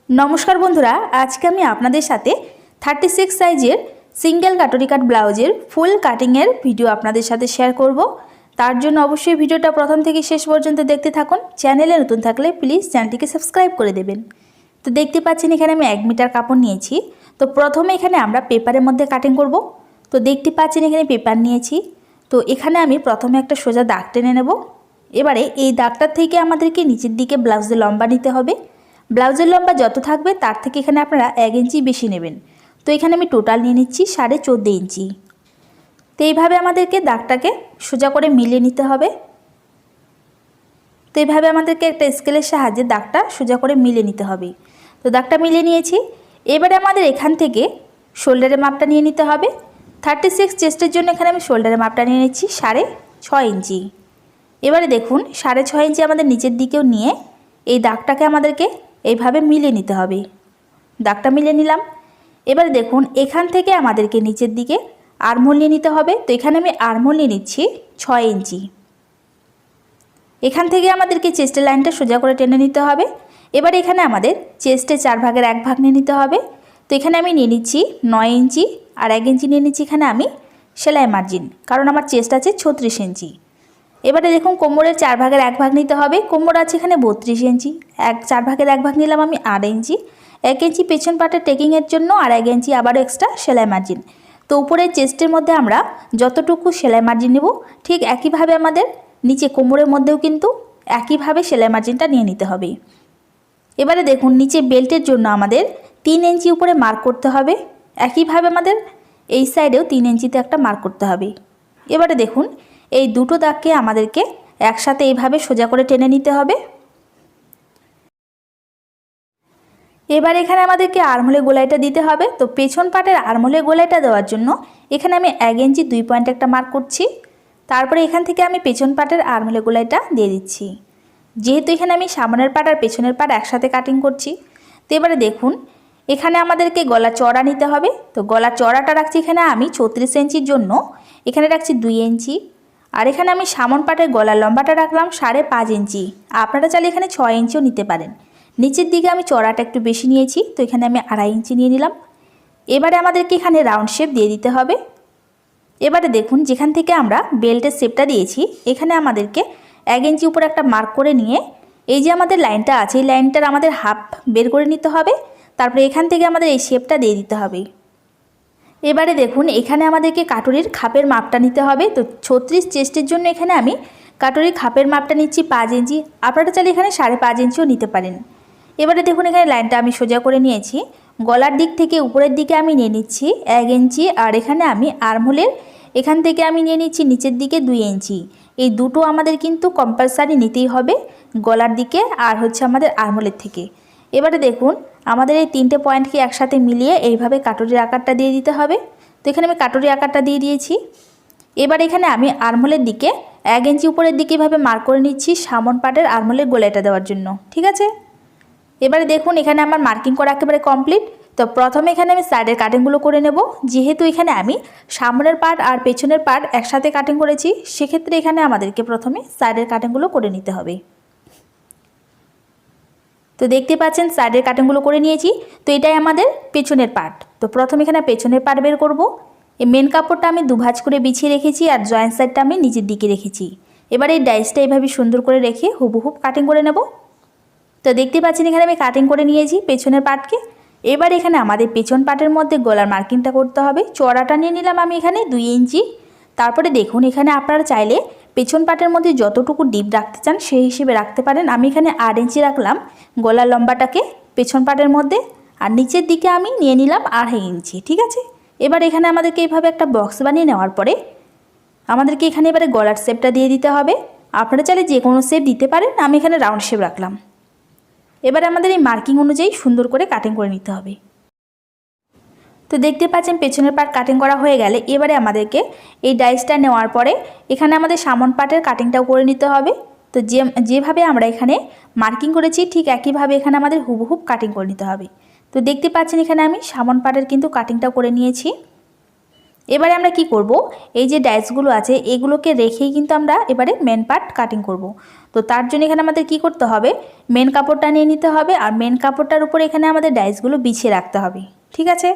नमस्कार बंधुरा आज के आपनादेर साथे 36 साइजेर सिंगल काटोरी काट ब्लाउजेर फुल काटिंगेर भिडियो आपनादेर साथे शेयर करब। तार जोन्नो अवश्यई भिडियोटा प्रथम थेके शेष पर्यन्त देखते थाकुन। चैनेले नतुन थाकले प्लिज चैनलटिके सबस्क्राइब करे देबेन। तो देखते पाच्छेन एखाने आमि 1 मीटार कापड़ नियेछि। तो प्रथमे एखाने आमरा पेपारेर मध्ये काटिंग करब। तो देखते पाच्छेन एखाने पेपार नियेछि। तो एखाने आमि प्रथमे एकटा सोजा दाग टेने नेब। एबारे एई दागटार थेके आमादेरके निचेर दिके ब्लाउजेर लम्बा निते होबे। ब्लाउजेर लम्बा जत थाकबे तार थेके एखाने आपनारा 1 इंची बेशी नेबेन। तो एखाने आमि टोटाल निये निচ্ছি 14.5 इंची। तो এইভাবে আমাদেরকে দাগটাকে সোজা করে মিলিয়ে নিতে হবে। তো এইভাবে আমাদেরকে একটা স্কেলের সাহায্যে দাগটা সোজা করে মিলিয়ে নিতে হবে। তো দাগটা মিলিয়ে নিয়েছি। এবারে আমাদের এখান থেকে শোল্ডারের মাপটা নিয়ে নিতে হবে। 36 চেস্টের জন্য এখানে আমি শোল্ডারের মাপটা নিয়ে নিচ্ছি 6.5 इंची। এবারে দেখুন 6.5 इंची আমাদের নিচের দিকেও নিয়ে এই দাগটাকে আমাদেরকে এইভাবে মিলিয়ে নিতে হবে। দাগটা মিলিয়ে নিলাম। এবারে দেখুন এখান থেকে আমাদেরকে নিচের দিকে आर्महोल নিয়ে নিতে হবে। তো এখানে আমি आर्महोल নিয়ে নিচ্ছি 6 इंची। এখান থেকে আমাদেরকে চেস্টের লাইনটা সোজা করে টেনে নিতে হবে। এবার এখানে আমাদের চেস্টে 4 ভাগের 1 ভাগ নিয়ে নিতে হবে। তো এখানে আমি নিয়ে নিচ্ছি 9 इंची আর 1 इंची নিয়ে নিচ্ছি এখানে আমি সেলাই মার্জিন, কারণ আমার চেস্ট আছে 36 इंची। এবারে দেখুন কোমরের 4 ভাগের 1 ভাগ নিতে হবে। কোমর আছে এখানে 32 इंची, 4 ভাগের 1 ভাগ নিলাম আমি 8 इंची। 1 इंची পেছন পাটের টেকিংয়ের জন্য আর 1 इंची আবারও এক্সট্রা সেলাই মার্জিন। তো উপরের চেস্টের মধ্যে আমরা যতটুকু সেলাই মার্জিন নেব ঠিক একইভাবে আমাদের নিচে কোমরের মধ্যেও কিন্তু একইভাবে সেলাই মার্জিনটা নিয়ে নিতে হবে। এবারে দেখুন নিচে বেল্টের জন্য আমাদের 3 इंची উপরে মার্ক করতে হবে। একইভাবে আমাদের এই সাইডেও 3 इंचीতে একটা মার্ক করতে হবে। এবারে দেখুন এই দুটো দাগকে আমাদেরকে একসাথে এইভাবে সোজা করে টেনে নিতে হবে। এবার এখানে আমাদেরকে আর্মহোলের গোলাইটা দিতে হবে। তো পেছন পাটের আর্মহোলের গোলাইটা দেওয়ার জন্য এখানে আমি 1 इंची 2 পয়েন্ট একটা মার্ক করছি। তারপরে এখান থেকে আমি পেছন পাটের আর্মহোলের গোলাইটা দিয়ে দিচ্ছি। যেহেতু এখানে আমি সামনের পাট আর পেছনের পাট একসাথে কাটিং করছি, তো এবারে দেখুন এখানে আমাদেরকে গলা চড়া নিতে হবে। তো গলার চড়াটা রাখছি এখানে আমি 34 इंचिর জন্য এখানে রাখছি 2 इंची। আর এখানে আমি সামন পাটের গলার লম্বাটা রাখলাম 5.5 इंची। আপনারা চাইলে এখানে 6 इंचिও নিতে পারেন। নিচের দিকে আমি চড়াটা একটু বেশি নিয়েছি, তো এখানে আমি 2.5 इंची নিয়ে নিলাম। এবারে আমাদেরকে এখানে রাউন্ড শেপ দিয়ে দিতে হবে। এবারে দেখুন যেখান থেকে আমরা বেল্টের শেপটা দিয়েছি এখানে আমাদেরকে 1 इंची উপরে একটা মার্ক করে নিয়ে এই যে আমাদের লাইনটা আছে এই লাইনটার আমাদের হাফ বের করে নিতে হবে। তারপরে এখান থেকে আমাদের এই শেপটা দিয়ে দিতে হবে। এবারে দেখুন এখানে আমাদেরকে কাটুরির খাপের মাপটা নিতে হবে। তো 36 চেস্টের জন্য এখানে আমি কাটুরির খাপের মাপটা নিচ্ছি 5 इंची। আপনারা চাইলে এখানে 5.5 इंचिও নিতে পারেন। এবারে দেখুন এখানে লাইনটা আমি সোজা করে নিয়েছি। গলার দিক থেকে উপরের দিকে আমি নিয়ে নিচ্ছি 1 इंची আর এখানে আমি আর্মহোলের এখান থেকে আমি নিয়ে নিচ্ছি নিচের দিকে 2 इंची। এই দুটো আমাদের কিন্তু কম্পালসারি নিতেই হবে গলার দিকে আর হচ্ছে আমাদের আর্মহোলের থেকে। এবারে দেখুন আমাদের এই তিনটে পয়েন্টকে একসাথে মিলিয়ে এইভাবে কাটুরির আকারটা দিয়ে দিতে হবে। তো এখানে আমি কাটুরির আকারটা দিয়ে দিয়েছি। এবার এখানে আমি আর্মহোলের দিকে 1 इंची উপরের দিকে এভাবে মার্ক করে নিচ্ছি সামন পাটের আর্মহোলের গোলাইটা দেওয়ার জন্য, ঠিক আছে। এবারে দেখুন এখানে আমার মার্কিং করা একেবারে কমপ্লিট। তো প্রথমে এখানে আমি সাইডের কাটিংগুলো করে নেব। যেহেতু এখানে আমি সামনের পার্ট আর পেছনের পার্ট একসাথে কাটিং করেছি সেক্ষেত্রে এখানে আমাদেরকে প্রথমে সাইডের কাটিংগুলো করে নিতে হবে। তো দেখতে পাচ্ছেন সাইডের কাটিংগুলো করে নিয়েছি। তো এটাই আমাদের পেছনের পার্ট। তো প্রথমে এখানে পেছনের পার্ট বের করব। এই মেন কাপড়টা আমি দুভাঁজ করে বিছিয়ে রেখেছি আর জয়েন্ট সাইডটা আমি নিচের দিকে রেখেছি। এবার এই ডাইসটা এইভাবে সুন্দর করে রেখে হুবহুব কাটিং করে নেব। তো দেখতে পাচ্ছেন এখানে আমি কাটিং করে নিয়েছি পেছনের পার্টকে। এবার এখানে আমাদের পেছন পার্টের মধ্যে গলার মার্কিংটা করতে হবে। চড়াটা নিয়ে নিলাম আমি এখানে 2 इंची। তারপরে দেখুন এখানে আপনারা চাইলে পেছন পার্টের মধ্যে যতটুকু ডিপ রাখতে চান সেই হিসেবে রাখতে পারেন। আমি এখানে 8 इंची রাখলাম গলার লম্বাটাকে পেছন পার্টের মধ্যে আর নিচের দিকে আমি নিয়ে নিলাম 2.5 इंची, ঠিক আছে। এবার এখানে আমাদেরকে এইভাবে একটা বক্স বানিয়ে নেওয়ার পরে আমাদেরকে এখানে এবারে গলার শেপটা দিয়ে দিতে হবে। আপনারা চাইলে যে কোনো শেপ দিতে পারেন, আমি এখানে রাউন্ড শেপ রাখলাম। এবারে আমাদের এই মার্কিং অনুযায়ী সুন্দর করে কাটিং করে নিতে হবে। তো দেখতে পাচ্ছেন পেছনের পার্ট কাটিং করা হয়ে গেলে এবারে আমাদেরকে এই ডাইসটা নেওয়ার পরে এখানে আমাদের সামন পার্টের কাটিংটাও করে নিতে হবে। তো যেভাবে আমরা এখানে মার্কিং করেছি ঠিক একইভাবে এখানে আমাদের হুবহুব কাটিং করে নিতে হবে। তো দেখতে পাচ্ছেন এখানে আমি সামন পার্টের কিন্তু কাটিংটাও করে নিয়েছি। এবারে আমরা কি করব, এই যে ডাইসগুলো আছে এগুলোকে রেখেই কিন্তু আমরা এবারে মেন পার্ট কাটিং করব। তো তার জন্য এখানে আমাদের কি করতে হবে, মেন কাপড়টা নিয়ে নিতে হবে আর মেন কাপড়টার উপরে এখানে আমাদের ডাইসগুলো বিছিয়ে রাখতে হবে। ঠিক আছে,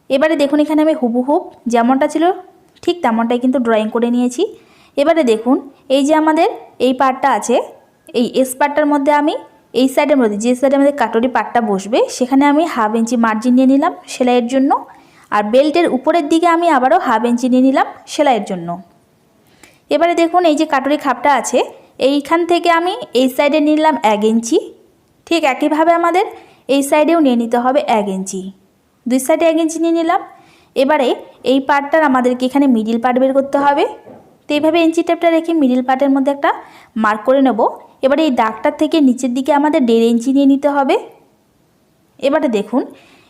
এবারে দেখুন এখানে আমি হুবহুব যেমনটা ছিল ঠিক তেমনটাই কিন্তু ড্রয়িং করে নিয়েছি। এবারে দেখুন এই যে আমাদের এই পার্টটা আছে, এই এস পার্টটার মধ্যে আমি এই সাইডের মধ্যে যে সাইডে আমাদের কাটরি পার্টটা বসবে সেখানে আমি 1/2 ইঞ্চি মার্জিন নিয়ে নিলাম সেলাইয়ের জন্য। আর বেল্টের উপরের দিকে আমি আবারও 1/2 ইঞ্চি নিয়ে নিলাম সেলাইয়ের জন্য। এবারে দেখুন এই যে কাটরি খাপটা আছে এইখান থেকে আমি এই সাইডে নিলাম 1 ইঞ্চি। ঠিক একইভাবে আমাদের এই সাইডেও নিয়ে নিতে হবে 1 ইঞ্চি, দুই সাইডে 1 ইঞ্চি নিয়ে নিলাম। এবারে এই পার্টটার আমাদেরকে এখানে মিডিল পার্ট বের করতে হবে। তো এইভাবে ইঞ্চি টেপটা রেখে মিডিল পার্টের মধ্যে একটা মার্ক করে নেব। এবারে এই দাগটার থেকে নিচের দিকে আমাদের 1.5 ইঞ্চি নিয়ে নিতে হবে। এবারে দেখুন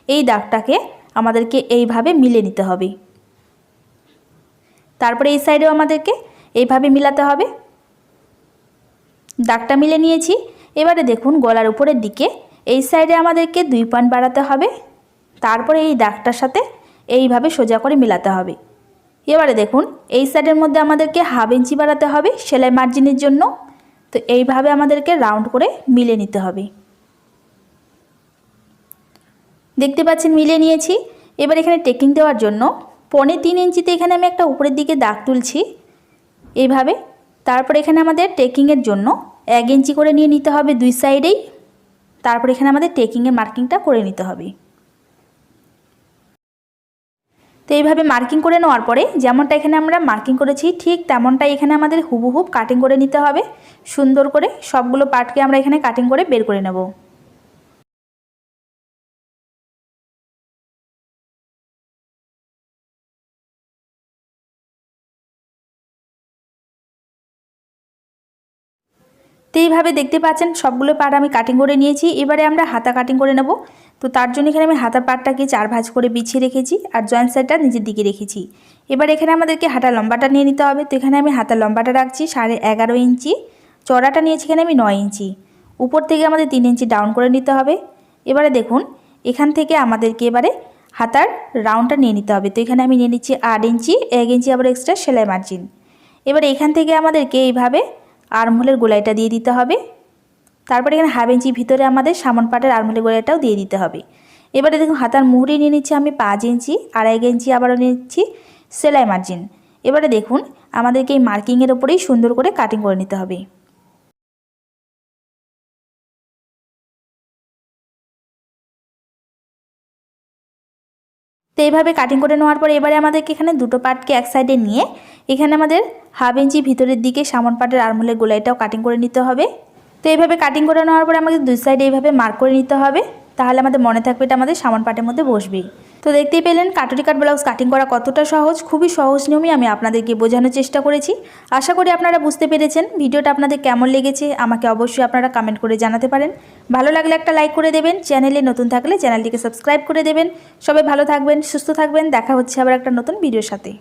এই দাগটাকে আমাদেরকে এইভাবে মিলে নিতে হবে। তারপরে এই সাইডেও আমাদেরকে এইভাবে মিলাতে হবে। দাগটা মিলে নিয়েছি। এবারে দেখুন গলার উপরের দিকে এই সাইডে আমাদেরকে 2 পয়েন্ট বাড়াতে হবে। তারপরে এই দাগটার সাথে এইভাবে সোজা করে মিলাতে হবে। এবারে দেখুন এই সাইডের মধ্যে আমাদেরকে 1/2 ইঞ্চি বাড়াতে হবে সেলাই মার্জিনের জন্য। তো এইভাবে আমাদেরকে রাউন্ড করে মিলে নিতে হবে। দেখতে পাচ্ছেন মিলে নিয়েছি। এবার এখানে টেকিং দেওয়ার জন্য 3.25 ইঞ্চিতে এখানে আমি একটা উপরের দিকে দাগ তুলছি এইভাবে। তারপর এখানে আমাদের টেকিংয়ের জন্য 1 ইঞ্চি করে নিয়ে নিতে হবে দুই সাইডেই। তারপর এখানে আমাদের টেকিংয়ের মার্কিংটা করে নিতে হবে। তো এইভাবে মার্কিং করে নেওয়ার পরে যেমনটা এখানে আমরা মার্কিং করেছি ঠিক তেমনটাই এখানে আমাদের হুবহুব কাটিং করে নিতে হবে। সুন্দর করে সবগুলো পার্টকে আমরা এখানে কাটিং করে বের করে নেব। তো এইভাবে দেখতে পাচ্ছেন সবগুলো পার্ট আমি কাটিং করে নিয়েছি। এবারে আমরা হাতা কাটিং করে নেব। তো তার জন্য এখানে আমি হাতার পার্টটাকে 4 ভাঁজ করে বিছিয়ে রেখেছি আর জয়েন্ট সাইডটা নিচের দিকে রেখেছি। এবার এখানে আমাদেরকে হাতা লম্বাটা নিয়ে নিতে হবে। তো এখানে আমি হাতার লম্বাটা রাখছি 11.5 ইঞ্চি, চড়াটা নিয়েছি এখানে আমি 9 ইঞ্চি। উপর থেকে আমাদের 3 ইঞ্চি ডাউন করে নিতে হবে। এবারে দেখুন এখান থেকে আমাদেরকে এবারে হাতার রাউন্ডটা নিয়ে নিতে হবে। তো এখানে আমি নিয়ে নিচ্ছি 8 ইঞ্চি, 1 ইঞ্চি আবার এক্সট্রা সেলাই মার্জিন। এবার এখান থেকে আমাদেরকে এইভাবে আর্মহোলের গোলাইটা দিয়ে দিতে হবে। তারপরে এখানে 1/2 ইঞ্চি ভিতরে আমাদের সামন পাটের আর্মহোলের গোলাইটাও দিয়ে দিতে হবে। এবারে দেখুন হাতার মুহুরি নিয়ে নিচ্ছি আমি 5 ইঞ্চি, আর 1 ইঞ্চি আবারও নিচ্ছি সেলাই মার্জিন। এবারে দেখুন আমাদেরকে এই মার্কিংয়ের ওপরেই সুন্দর করে কাটিং করে নিতে হবে। তো এইভাবে কাটিং করে নেওয়ার পরে এবারে আমাদেরকে এখানে দুটো পার্টকে এক সাইডে নিয়ে এখানে আমাদের 1/2 ইঞ্চি ভিতরের দিকে সামন পাটের আর্মহোলের গোলাইটাও কাটিং করে নিতে হবে। তো এইভাবে কাটিং করে নেওয়ার পরে আমাদের দুই সাইডে এইভাবে মার্ক করে নিতে হবে, তাহলে আমাদের মনে থাকবে এটা আমাদের সামন পাটের মধ্যে বসবেই। তো দেখতেই পেলেন কাটুরি কাট ব্লাউজ কাটিং করা কতটা সহজ। খুবই সহজ নিয়মে আমি আপনাদেরকে বোঝানোর চেষ্টা করেছি। আশা করি আপনারা বুঝতে পেরেছেন। ভিডিওটা আপনাদের কেমন লেগেছে আমাকে অবশ্যই আপনারা কমেন্ট করে জানাতে পারেন। ভালো লাগলে একটা লাইক করে দেবেন, চ্যানেলে নতুন থাকলে চ্যানেলটিকে সাবস্ক্রাইব করে দেবেন। সবাই ভালো থাকবেন, সুস্থ থাকবেন। দেখা হচ্ছে আবার একটা নতুন ভিডিওর সাথে।